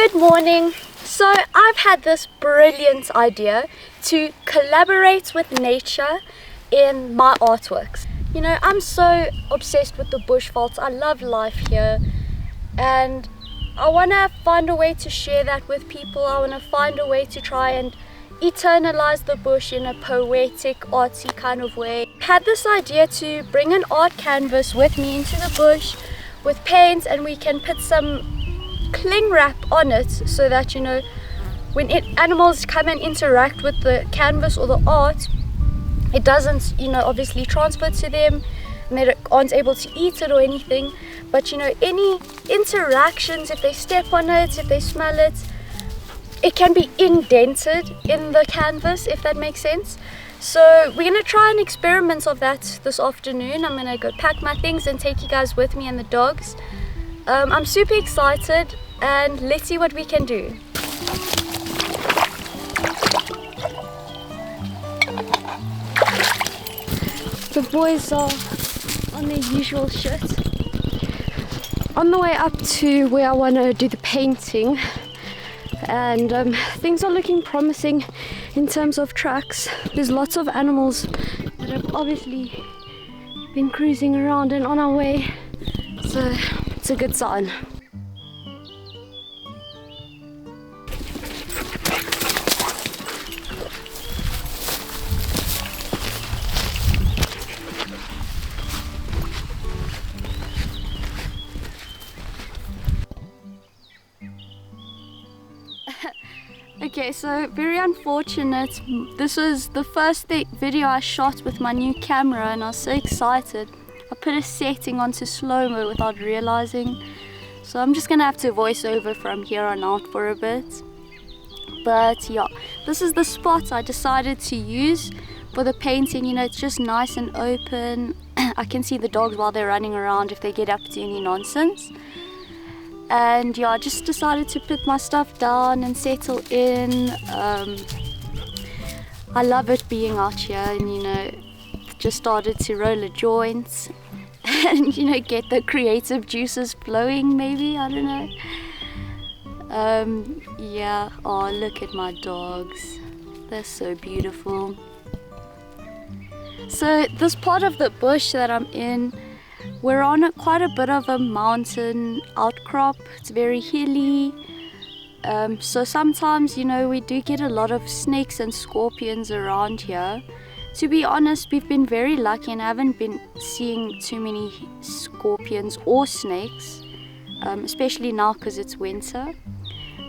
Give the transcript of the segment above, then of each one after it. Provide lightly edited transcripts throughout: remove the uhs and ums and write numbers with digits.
Good morning. So I've had this brilliant idea to collaborate with nature in my artworks. You know, I'm so obsessed with the bushveld. I love life here and I want to find a way to share that with people. I want to find a way to try and eternalize the bush in a poetic, artsy kind of way. I had this idea to bring an art canvas with me into the bush with paint, and we can put some cling wrap on it so that, you know, when animals come and interact with the canvas or the art, it doesn't, you know, obviously transfer to them and they aren't able to eat it or anything. But, you know, any interactions, if they step on it, if they smell it, it can be indented in the canvas, if that makes sense. So we're going to try an experiment of that this afternoon. I'm going to go pack my things and take you guys with me and the dogs. I'm super excited and let's see what we can do. The boys are on their usual shit. On the way up to where I want to do the painting, and things are looking promising in terms of tracks. There's lots of animals that have obviously been cruising around and on our way, so it's a good sign. Okay, so very unfortunate. This was the first video I shot with my new camera and I was so excited. I put a setting onto slow-mo without realizing. So I'm just gonna have to voice over from here on out for a bit. But yeah, this is the spot I decided to use for the painting. You know, it's just nice and open. I can see the dogs while they're running around if they get up to any nonsense. And yeah, I just decided to put my stuff down and settle in. I love it being out here, and you know, just started to roll a joint and, you know, get the creative juices flowing, maybe, I don't know. Yeah, oh, look at my dogs, they're so beautiful. So this part of the bush that I'm in, we're on quite a bit of a mountain outcrop. It's very hilly. So sometimes, you know, we do get a lot of snakes and scorpions around here. To be honest, we've been very lucky and I haven't been seeing too many scorpions or snakes, especially now because it's winter.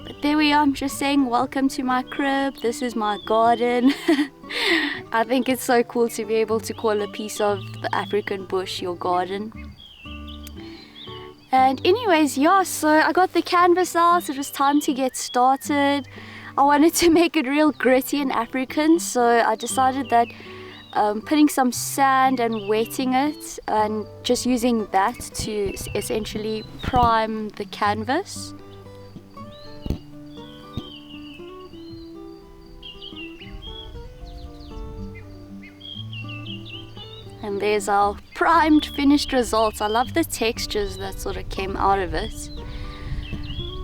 But there we are, I'm just saying welcome to my crib. This is my garden. I think it's so cool to be able to call a piece of the African bush your garden. And anyways, yeah, so I got the canvas out. It was time to get started. I wanted to make it real gritty and African, so I decided that putting some sand and wetting it and just using that to essentially prime the canvas. And there's our primed finished results. I love the textures that sort of came out of it.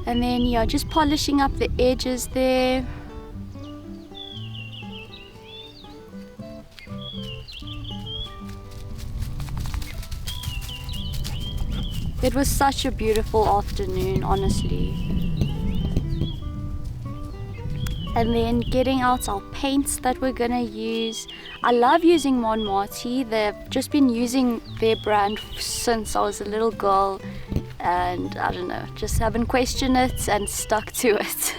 And then yeah, just polishing up the edges there. It was such a beautiful afternoon, honestly. And then getting out our paints that we're gonna use. I love using Montmartre. They've just been using their brand since I was a little girl, and I don't know, just haven't questioned it and stuck to it.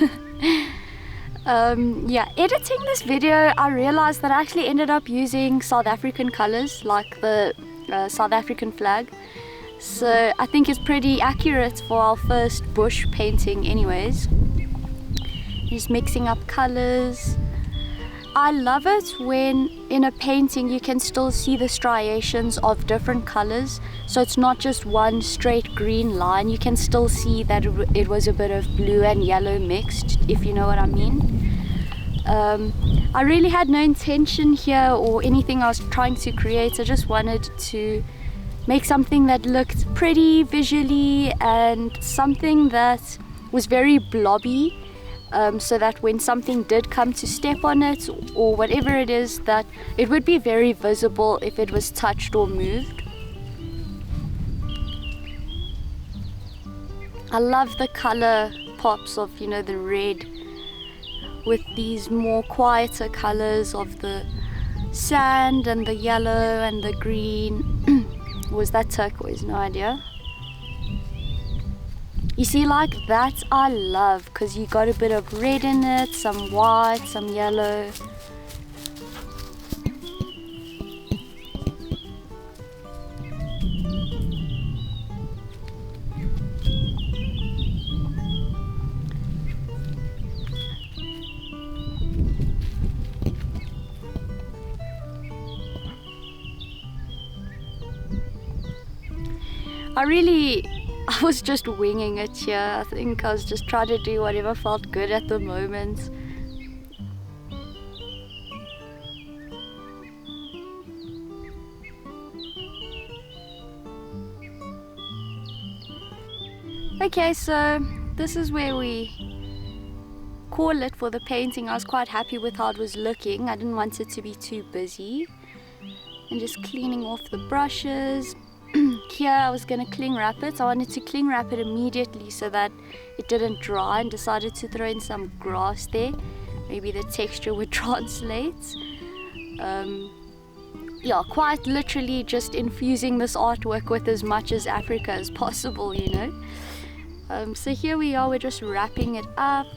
Yeah, editing this video, I realized that I actually ended up using South African colors, like the South African flag. So I think it's pretty accurate for our first bush painting anyways. Just mixing up colors. I love it when in a painting you can still see the striations of different colors, so it's not just one straight green line. You can still see that it was a bit of blue and yellow mixed, if you know what I mean. I really had no intention here or anything I was trying to create. I just wanted to make something that looked pretty visually and something that was very blobby, so that when something did come to step on it or whatever it is, that it would be very visible if it was touched or moved. I love the color pops of, you know, the red with these more quieter colors of the sand and the yellow and the green. Was that turquoise? No idea. You see, like that I love, because you got a bit of red in it, some white, some yellow. I was just winging it here. I think I was just trying to do whatever felt good at the moment. Okay, so this is where we call it for the painting. I was quite happy with how it was looking. I didn't want it to be too busy. And just cleaning off the brushes. Here I was going to cling wrap it. I wanted to cling wrap it immediately so that it didn't dry, and decided to throw in some grass there. Maybe the texture would translate. Yeah, quite literally just infusing this artwork with as much as Africa as possible, you know. So here we are, we're just wrapping it up.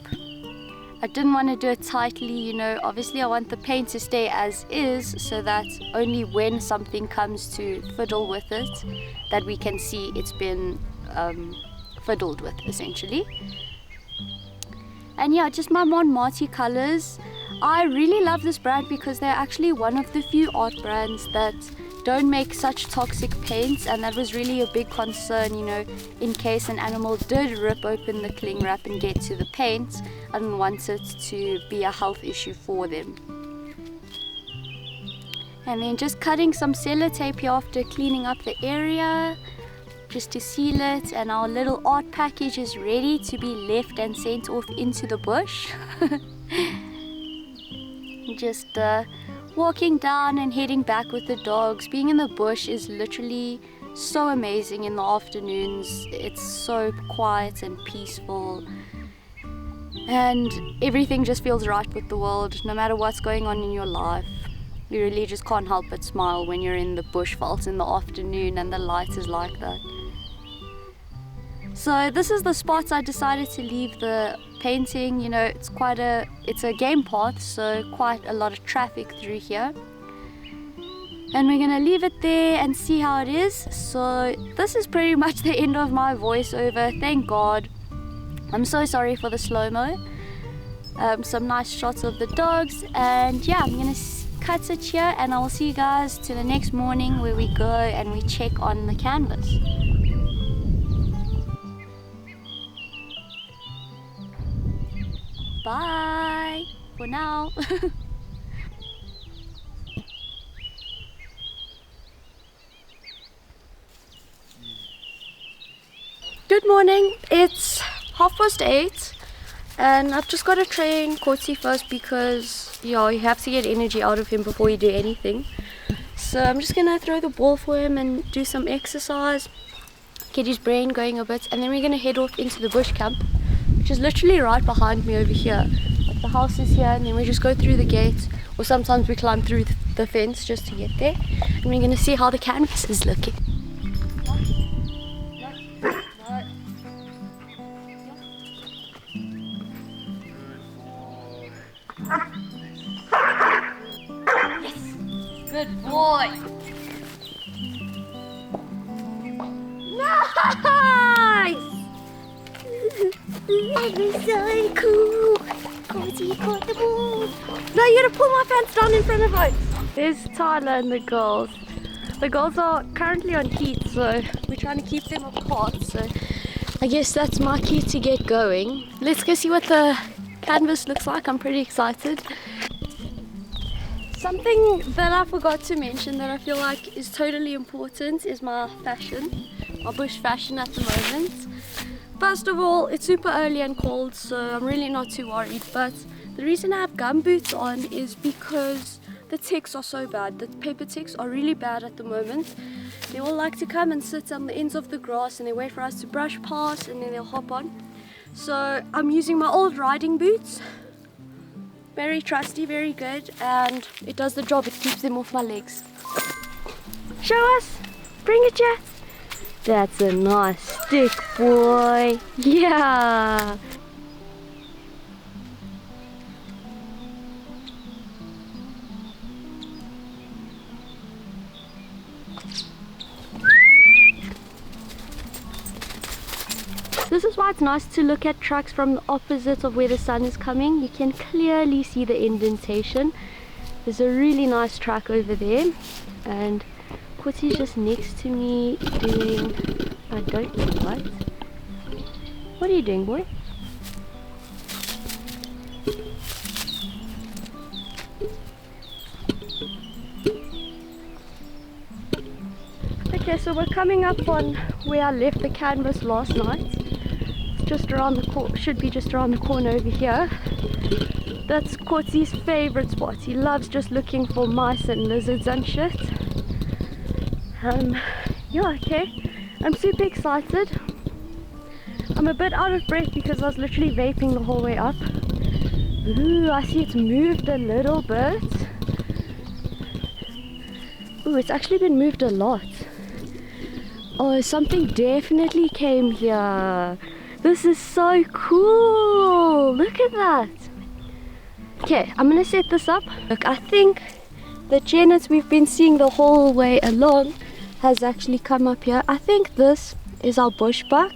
I didn't want to do it tightly, you know. Obviously I want the paint to stay as is, so that only when something comes to fiddle with it, that we can see it's been fiddled with, essentially. And yeah, just my Montmartre colors. I really love this brand because they're actually one of the few art brands that don't make such toxic paints, and that was really a big concern, you know, in case an animal did rip open the cling wrap and get to the paint. I didn't want it to be a health issue for them. And then just cutting some sellotape here after cleaning up the area, just to seal it, and our little art package is ready to be left and sent off into the bush. Just walking down and heading back with the dogs. Being in the bush is literally so amazing in the afternoons. It's so quiet and peaceful, and everything just feels right with the world. No matter what's going on in your life, you really just can't help but smile when you're in the bushveld in the afternoon and the light is like that. So this is the spot I decided to leave the painting. You know, it's a game path, so quite a lot of traffic through here. And we're gonna leave it there and see how it is. So this is pretty much the end of my voiceover, thank God. I'm so sorry for the slow-mo. Some nice shots of the dogs, and yeah, I'm gonna cut it here, and I will see you guys to the next morning where we go and we check on the canvas. Bye for now. Good morning, it's 8:30 and I've just got to train Kotsi first because you have to get energy out of him before you do anything. So I'm just gonna throw the ball for him and do some exercise, get his brain going a bit, and then we're gonna head off into the bush camp, which is literally right behind me over here. Like the house is here, and then we just go through the gate, or sometimes we climb through the fence just to get there, and we're gonna see how the canvas is looking. Good boy. Nice! That was so cool. Kotsi caught the ball. No, you gotta pull my pants down in front of us. There's Tyler and the girls. The girls are currently on heat, so we're trying to keep them apart. So I guess that's my key to get going. Let's go see what the canvas looks like. I'm pretty excited. Something that I forgot to mention that I feel like is totally important is my fashion, my bush fashion at the moment. First of all, it's super early and cold, so I'm really not too worried. But the reason I have gum boots on is because the ticks are so bad. The paper ticks are really bad at the moment. They all like to come and sit on the ends of the grass and they wait for us to brush past and then they'll hop on. So I'm using my old riding boots. Very trusty, very good, and it does the job. It keeps them off my legs. Show us! Bring it, Jet! That's a nice stick, boy! Yeah! This is why it's nice to look at tracks from the opposite of where the sun is coming. You can clearly see the indentation. There's a really nice track over there, and Kotie's just next to me doing, I don't know what. What are you doing, boy? Okay, so we're coming up on where I left the canvas last night. Just around the corner, should be just around the corner over here. That's Kotie's favorite spot. He loves just looking for mice and lizards and shit. Yeah, okay. I'm super excited. I'm a bit out of breath because I was literally vaping the whole way up. Ooh, I see it's moved a little bit. Ooh, it's actually been moved a lot. Oh, something definitely came here. This is so cool! Look at that! Okay, I'm gonna set this up. Look, I think the genets we've been seeing the whole way along has actually come up here. I think this is our bushbuck.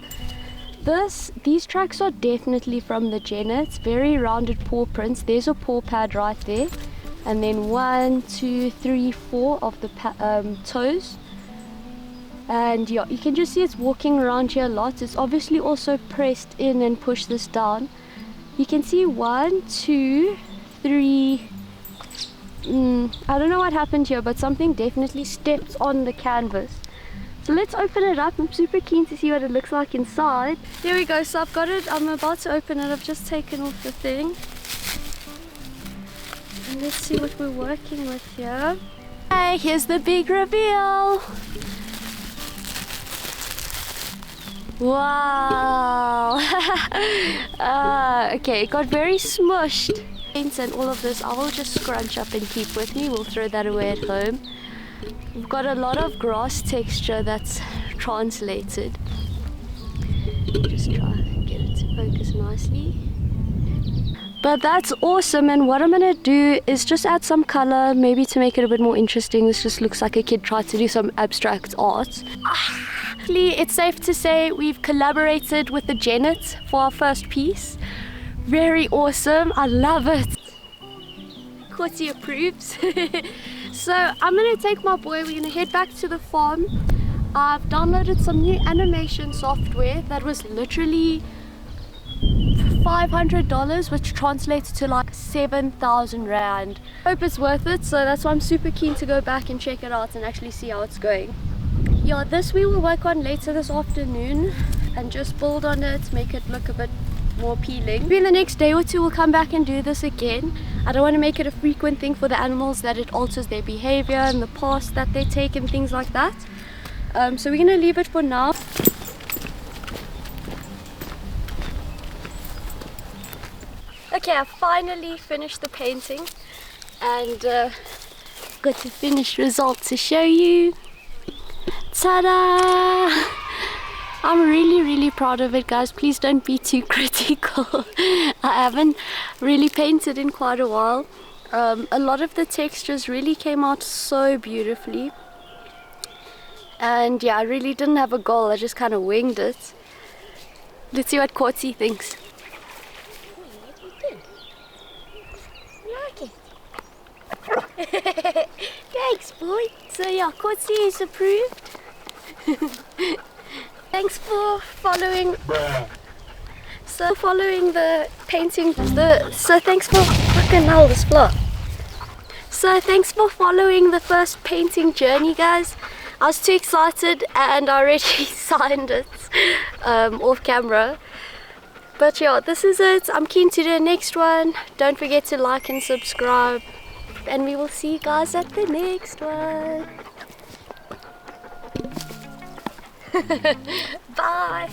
These tracks are definitely from the genets. Very rounded paw prints. There's a paw pad right there. And then 1, 2, 3, 4 of the toes. And yeah, you can just see it's walking around here a lot. It's obviously also pressed in and pushed this down. You can see 1, 2, 3. I don't know what happened here, but something definitely stepped on the canvas. So let's open it up. I'm super keen to see what it looks like inside. Here we go. So I've got it. I'm about to open it. I've just taken off the thing. And let's see what we're working with here. Hey, here's the big reveal. Wow! Okay, it got very smushed. And all of this I will just scrunch up and keep with me. We'll throw that away at home. We've got a lot of grass texture that's translated. Just try and get it to focus nicely. But that's awesome, and what I'm gonna do is just add some color, maybe to make it a bit more interesting. This just looks like a kid tried to do some abstract art. It's safe to say we've collaborated with the Genet for our first piece. Very awesome, I love it. Kotie approves. So I'm gonna take my boy, we're gonna head back to the farm. I've downloaded some new animation software that was literally $500, which translates to like 7,000 Rand. Hope it's worth it, so that's why I'm super keen to go back and check it out and actually see how it's going. Yeah, this we will work on later this afternoon and just build on it, make it look a bit more appealing. Maybe in the next day or two we'll come back and do this again. I don't want to make it a frequent thing for the animals that it alters their behavior and the paths that they take and things like that. So we're going to leave it for now. Okay, I finally finished the painting and got the finished result to show you. Ta-da! I'm really proud of it, guys. Please don't be too critical. I haven't really painted in quite a while. A lot of the textures really came out so beautifully. And yeah, I really didn't have a goal. I just kind of winged it. Let's see what Kotie thinks. Thanks, boy. So yeah, Kotie is approved. Thanks for following. So following the painting. So thanks for fucking hell this vlog. So thanks for following the first painting journey, guys. I was too excited and I already signed it off camera. But yeah, this is it. I'm keen to do the next one. Don't forget to like and subscribe. And we will see you guys at the next one. Bye.